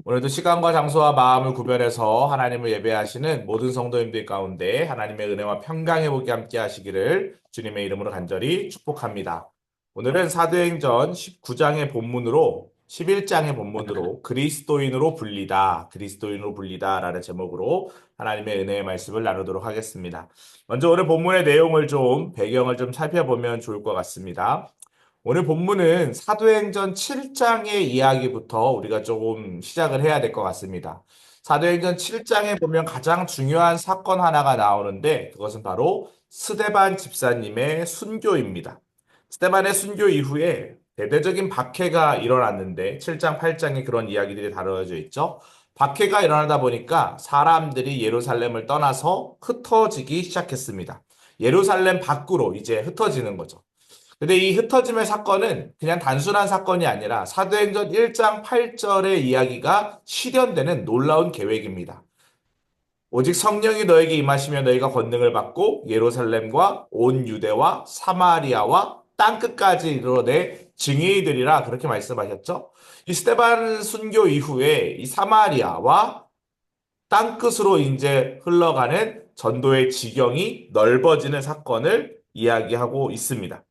오늘도 시간과 장소와 마음을 구별해서 하나님을 예배하시는 모든 성도님들 가운데 하나님의 은혜와 평강의 복이 함께 하시기를 주님의 이름으로 간절히 축복합니다. 오늘은 사도행전 19장의 본문으로 11장의 본문으로 그리스도인으로 불리다라는 제목으로 하나님의 은혜의 말씀을 나누도록 하겠습니다. 먼저 오늘 본문의 내용을 배경을 좀 살펴보면 좋을 것 같습니다. 오늘 본문은 사도행전 7장의 이야기부터 우리가 조금 시작을 해야 될 것 같습니다. 사도행전 7장에 보면 가장 중요한 사건 하나가 나오는데 그것은 바로 스데반 집사님의 순교입니다. 스데반의 순교 이후에 대대적인 박해가 일어났는데 7장, 8장에 그런 이야기들이 다뤄져 있죠. 박해가 일어나다 보니까 사람들이 예루살렘을 떠나서 흩어지기 시작했습니다. 예루살렘 밖으로 이제 흩어지는 거죠. 근데 이 흩어짐의 사건은 그냥 단순한 사건이 아니라 사도행전 1장 8절의 이야기가 실현되는 놀라운 계획입니다. 오직 성령이 너에게 임하시면 너희가 권능을 받고 예루살렘과 온 유대와 사마리아와 땅끝까지 이르러 내 증인이 되리라 그렇게 말씀하셨죠. 이 스데반 순교 이후에 이 사마리아와 땅끝으로 이제 흘러가는 전도의 지경이 넓어지는 사건을 이야기하고 있습니다.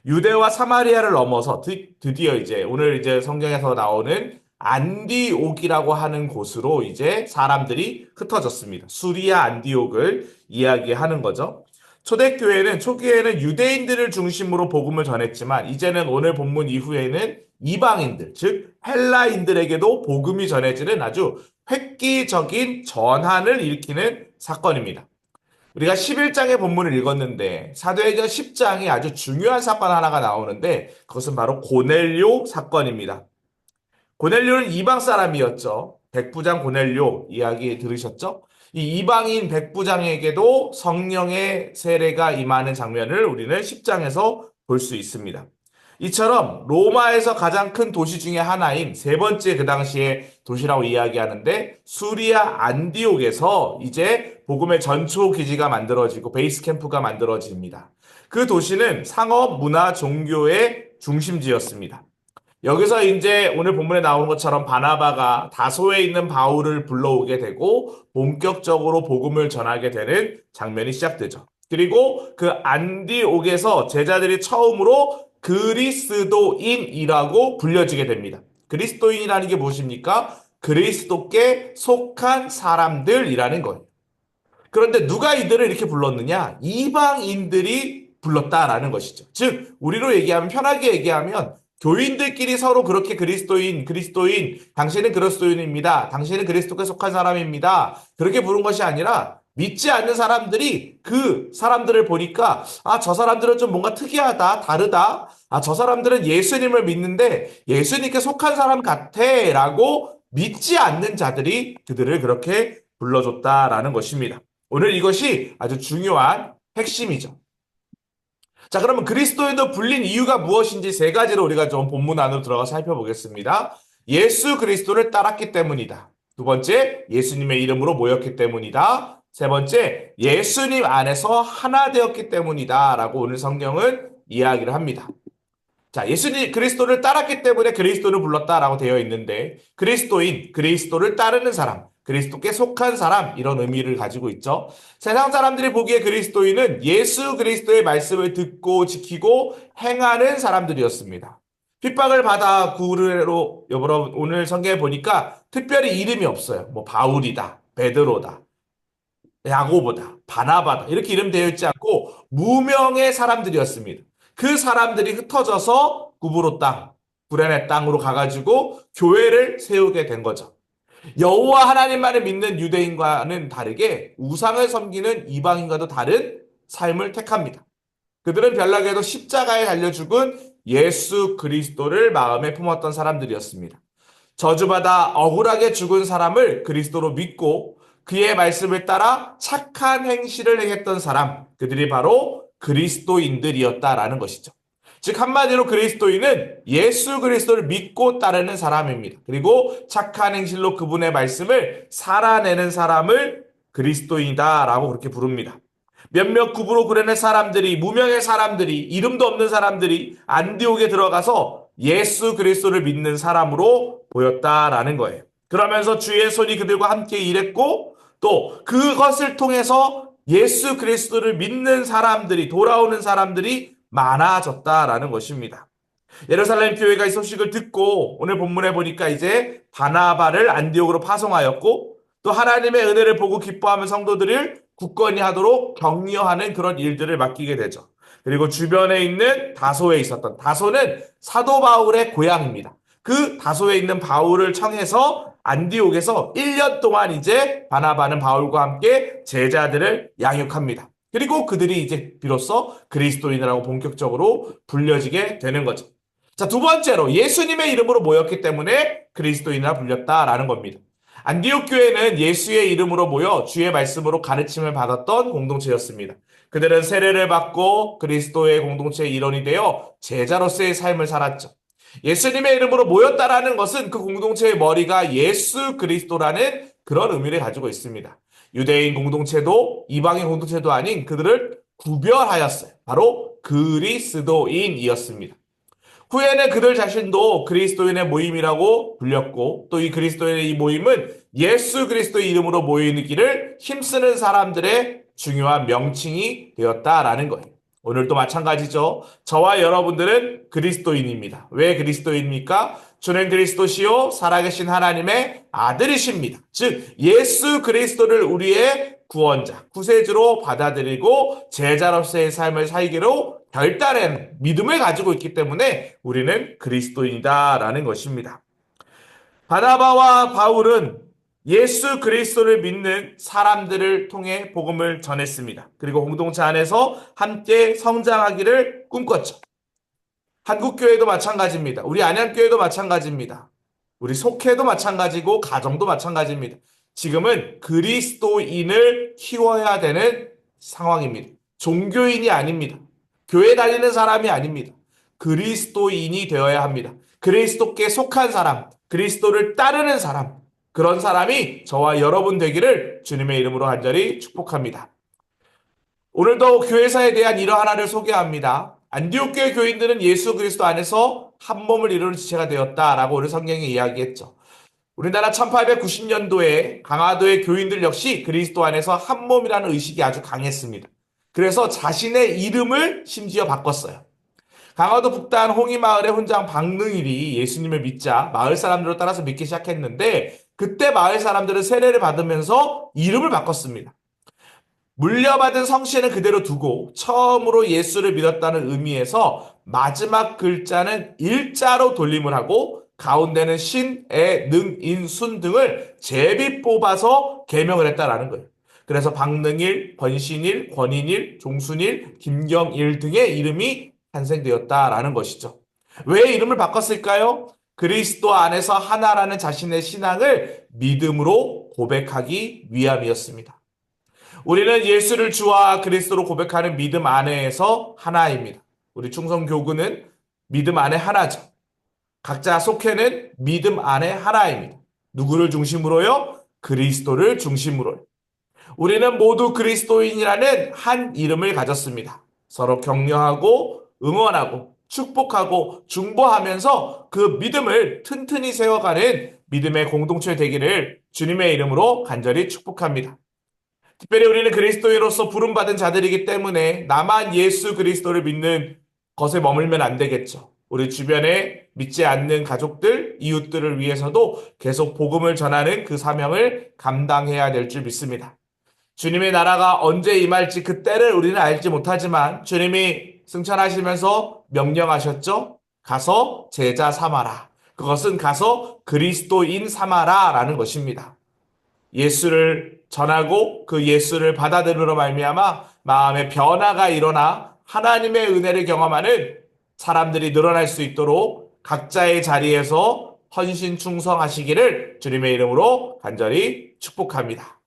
유대와 사마리아를 넘어서 드디어 이제 오늘 이제 성경에서 나오는 안디옥이라고 하는 곳으로 이제 사람들이 흩어졌습니다. 수리아 안디옥을 이야기하는 거죠. 초대교회는 초기에는 유대인들을 중심으로 복음을 전했지만 이제는 오늘 본문 이후에는 이방인들, 즉 헬라인들에게도 복음이 전해지는 아주 획기적인 전환을 일으키는 사건입니다. 우리가 11장의 본문을 읽었는데 사도행전 10장에 아주 중요한 사건 하나가 나오는데 그것은 바로 고넬료 사건입니다. 고넬료는 이방 사람이었죠. 백부장 고넬료 이야기 들으셨죠? 이 이방인 백부장에게도 성령의 세례가 임하는 장면을 우리는 10장에서 볼 수 있습니다. 이처럼 로마에서 가장 큰 도시 중에 하나인 세 번째 그 당시에 도시라고 이야기하는데 수리아 안디옥에서 이제 복음의 전초 기지가 만들어지고 베이스 캠프가 만들어집니다. 그 도시는 상업, 문화, 종교의 중심지였습니다. 여기서 이제 오늘 본문에 나오는 것처럼 바나바가 다소에 있는 바울을 불러오게 되고 본격적으로 복음을 전하게 되는 장면이 시작되죠. 그리고 그 안디옥에서 제자들이 처음으로 그리스도인이라고 불려지게 됩니다. 그리스도인이라는 게 무엇입니까? 그리스도께 속한 사람들이라는 거예요. 그런데 누가 이들을 이렇게 불렀느냐? 이방인들이 불렀다라는 것이죠. 즉, 우리로 얘기하면, 편하게 얘기하면, 교인들끼리 서로 그렇게 그리스도인, 당신은 그리스도인입니다. 당신은 그리스도께 속한 사람입니다. 그렇게 부른 것이 아니라, 믿지 않는 사람들이 그 사람들을 보니까, 아, 저 사람들은 좀 뭔가 특이하다, 다르다. 아, 저 사람들은 예수님을 믿는데 예수님께 속한 사람 같아. 라고 믿지 않는 자들이 그들을 그렇게 불러줬다라는 것입니다. 오늘 이것이 아주 중요한 핵심이죠. 자, 그러면 그리스도인도 불린 이유가 무엇인지 세 가지로 우리가 좀 본문 안으로 들어가 살펴보겠습니다. 예수 그리스도를 따랐기 때문이다. 두 번째, 예수님의 이름으로 모였기 때문이다. 세 번째, 예수님 안에서 하나 되었기 때문이다. 라고 오늘 성경은 이야기를 합니다. 자, 예수님 그리스도를 따랐기 때문에 그리스도를 불렀다라고 되어 있는데 그리스도인, 그리스도를 따르는 사람, 그리스도께 속한 사람 이런 의미를 가지고 있죠. 세상 사람들이 보기에 그리스도인은 예수 그리스도의 말씀을 듣고 지키고 행하는 사람들이었습니다. 핍박을 받아 구르로 여러분 오늘 성경에 보니까 특별히 이름이 없어요. 뭐 바울이다, 베드로다, 야고보다, 바나바다 이렇게 이름 되어 있지 않고 무명의 사람들이었습니다. 그 사람들이 흩어져서 구브로 땅, 구레네 땅으로 가가지고 교회를 세우게 된 거죠. 여호와 하나님만을 믿는 유대인과는 다르게 우상을 섬기는 이방인과도 다른 삶을 택합니다. 그들은 별나게도 십자가에 달려 죽은 예수 그리스도를 마음에 품었던 사람들이었습니다. 저주받아 억울하게 죽은 사람을 그리스도로 믿고 그의 말씀을 따라 착한 행실을 행했던 사람, 그들이 바로 그리스도인들이었다라는 것이죠. 즉 한마디로 그리스도인은 예수 그리스도를 믿고 따르는 사람입니다. 그리고 착한 행실로 그분의 말씀을 살아내는 사람을 그리스도인이다라고 그렇게 부릅니다. 몇몇 구부로 그려낸 사람들이 무명의 사람들이 이름도 없는 사람들이 안디옥에 들어가서 예수 그리스도를 믿는 사람으로 보였다라는 거예요. 그러면서 주의 손이 그들과 함께 일했고 또 그것을 통해서 예수 그리스도를 믿는 사람들이 돌아오는 사람들이 많아졌다라는 것입니다. 예루살렘 교회가 이 소식을 듣고 오늘 본문에 보니까 이제 바나바를 안디옥으로 파송하였고 또 하나님의 은혜를 보고 기뻐하는 성도들을 굳건히 하도록 격려하는 그런 일들을 맡기게 되죠. 그리고 주변에 있는 다소에 있었던 다소는 사도 바울의 고향입니다. 그 다소에 있는 바울을 청해서 안디옥에서 1년 동안 이제 바나바는 바울과 함께 제자들을 양육합니다. 그리고 그들이 이제 비로소 그리스도인이라고 본격적으로 불려지게 되는 거죠. 자, 두 번째로 예수님의 이름으로 모였기 때문에 그리스도인이라 불렸다라는 겁니다. 안디옥 교회는 예수의 이름으로 모여 주의 말씀으로 가르침을 받았던 공동체였습니다. 그들은 세례를 받고 그리스도의 공동체의 일원이 되어 제자로서의 삶을 살았죠. 예수님의 이름으로 모였다라는 것은 그 공동체의 머리가 예수 그리스도라는 그런 의미를 가지고 있습니다. 유대인 공동체도 이방인 공동체도 아닌 그들을 구별하였어요. 바로 그리스도인이었습니다. 후에는 그들 자신도 그리스도인의 모임이라고 불렸고 또 이 그리스도인의 이 모임은 예수 그리스도의 이름으로 모이기를 힘쓰는 사람들의 중요한 명칭이 되었다라는 거예요. 오늘도 마찬가지죠. 저와 여러분들은 그리스도인입니다. 왜 그리스도인입니까? 주는 그리스도시요 살아계신 하나님의 아들이십니다. 즉 예수 그리스도를 우리의 구원자, 구세주로 받아들이고 제자로서의 삶을 살기로 결단한 믿음을 가지고 있기 때문에 우리는 그리스도인이다라는 것입니다. 바나바와 바울은 예수 그리스도를 믿는 사람들을 통해 복음을 전했습니다. 그리고 공동체 안에서 함께 성장하기를 꿈꿨죠. 한국교회도 마찬가지입니다. 우리 안양교회도 마찬가지입니다. 우리 속회도 마찬가지고 가정도 마찬가지입니다. 지금은 그리스도인을 키워야 되는 상황입니다. 종교인이 아닙니다. 교회 다니는 사람이 아닙니다. 그리스도인이 되어야 합니다. 그리스도께 속한 사람, 그리스도를 따르는 사람, 그런 사람이 저와 여러분 되기를 주님의 이름으로 간절히 축복합니다. 오늘도 교회사에 대한 일화하나를 소개합니다. 안디옥 교회 교인들은 예수 그리스도 안에서 한 몸을 이루는 지체가 되었다라고 오늘 성경에 이야기했죠. 우리나라 1890년도에 강화도의 교인들 역시 그리스도 안에서 한 몸이라는 의식이 아주 강했습니다. 그래서 자신의 이름을 심지어 바꿨어요. 강화도 북단 홍이마을의 훈장 박능일이 예수님을 믿자 마을 사람들을 따라서 믿기 시작했는데 그때 마을 사람들은 세례를 받으면서 이름을 바꿨습니다. 물려받은 성씨는 그대로 두고 처음으로 예수를 믿었다는 의미에서 마지막 글자는 일자로 돌림을 하고 가운데는 신, 애, 능, 인, 순 등을 제비 뽑아서 개명을 했다라는 거예요. 그래서 박능일, 권신일, 권인일, 종순일, 김경일 등의 이름이 탄생되었다라는 것이죠. 왜 이름을 바꿨을까요? 그리스도 안에서 하나라는 자신의 신앙을 믿음으로 고백하기 위함이었습니다. 우리는 예수를 주와 그리스도로 고백하는 믿음 안에서 하나입니다. 우리 충성교구는 믿음 안에 하나죠. 각자 속해는 믿음 안에 하나입니다. 누구를 중심으로요? 그리스도를 중심으로요. 우리는 모두 그리스도인이라는 한 이름을 가졌습니다. 서로 격려하고 응원하고 축복하고 중보하면서 그 믿음을 튼튼히 세워가는 믿음의 공동체 되기를 주님의 이름으로 간절히 축복합니다. 특별히 우리는 그리스도인으로서 부름받은 자들이기 때문에 나만 예수 그리스도를 믿는 것에 머물면 안 되겠죠. 우리 주변에 믿지 않는 가족들, 이웃들을 위해서도 계속 복음을 전하는 그 사명을 감당해야 될 줄 믿습니다. 주님의 나라가 언제 임할지 그 때를 우리는 알지 못하지만 주님이 승천하시면서 명령하셨죠. 가서 제자 삼아라. 그것은 가서 그리스도인 삼아라 라는 것입니다. 예수를 전하고 그 예수를 받아들으러 말미암아 마음의 변화가 일어나 하나님의 은혜를 경험하는 사람들이 늘어날 수 있도록 각자의 자리에서 헌신 충성하시기를 주님의 이름으로 간절히 축복합니다.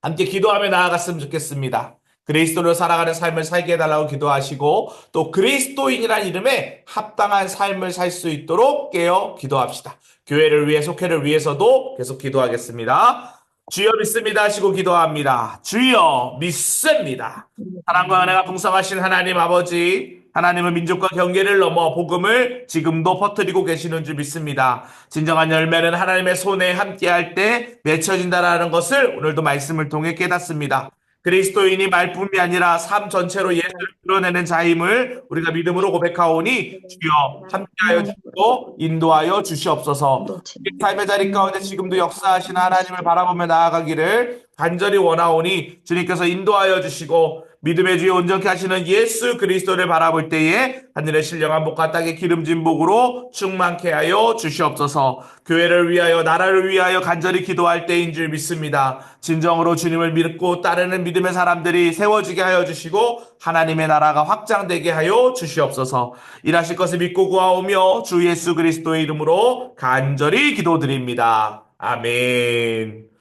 함께 기도하며 나아갔으면 좋겠습니다. 그리스도로 살아가는 삶을 살게 해달라고 기도하시고 또 그리스도인이라는 이름에 합당한 삶을 살 수 있도록 깨어 기도합시다. 교회를 위해 속회를 위해서도 계속 기도하겠습니다. 주여 믿습니다 하시고 기도합니다. 주여 믿습니다. 사랑과 은혜가 풍성하신 하나님 아버지 하나님은 민족과 경계를 넘어 복음을 지금도 퍼뜨리고 계시는 줄 믿습니다. 진정한 열매는 하나님의 손에 함께할 때 맺혀진다라는 것을 오늘도 말씀을 통해 깨닫습니다. 그리스도인이 말뿐이 아니라 삶 전체로 예수를 드러내는 자임을 우리가 믿음으로 고백하오니 주여 함께하여 주시고 인도하여 주시옵소서. 우리 삶의 자리 가운데 지금도 역사하시는 하나님을 바라보며 나아가기를 간절히 원하오니 주님께서 인도하여 주시고 믿음의 주에 온전케 하시는 예수 그리스도를 바라볼 때에 하늘의 신령한 복과 땅의 기름진 복으로 충만케 하여 주시옵소서. 교회를 위하여 나라를 위하여 간절히 기도할 때인 줄 믿습니다. 진정으로 주님을 믿고 따르는 믿음의 사람들이 세워지게 하여 주시고 하나님의 나라가 확장되게 하여 주시옵소서. 일하실 것을 믿고 구하오며 주 예수 그리스도의 이름으로 간절히 기도드립니다. 아멘.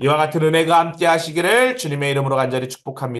이와 같은 은혜가 함께 하시기를 주님의 이름으로 간절히 축복합니다.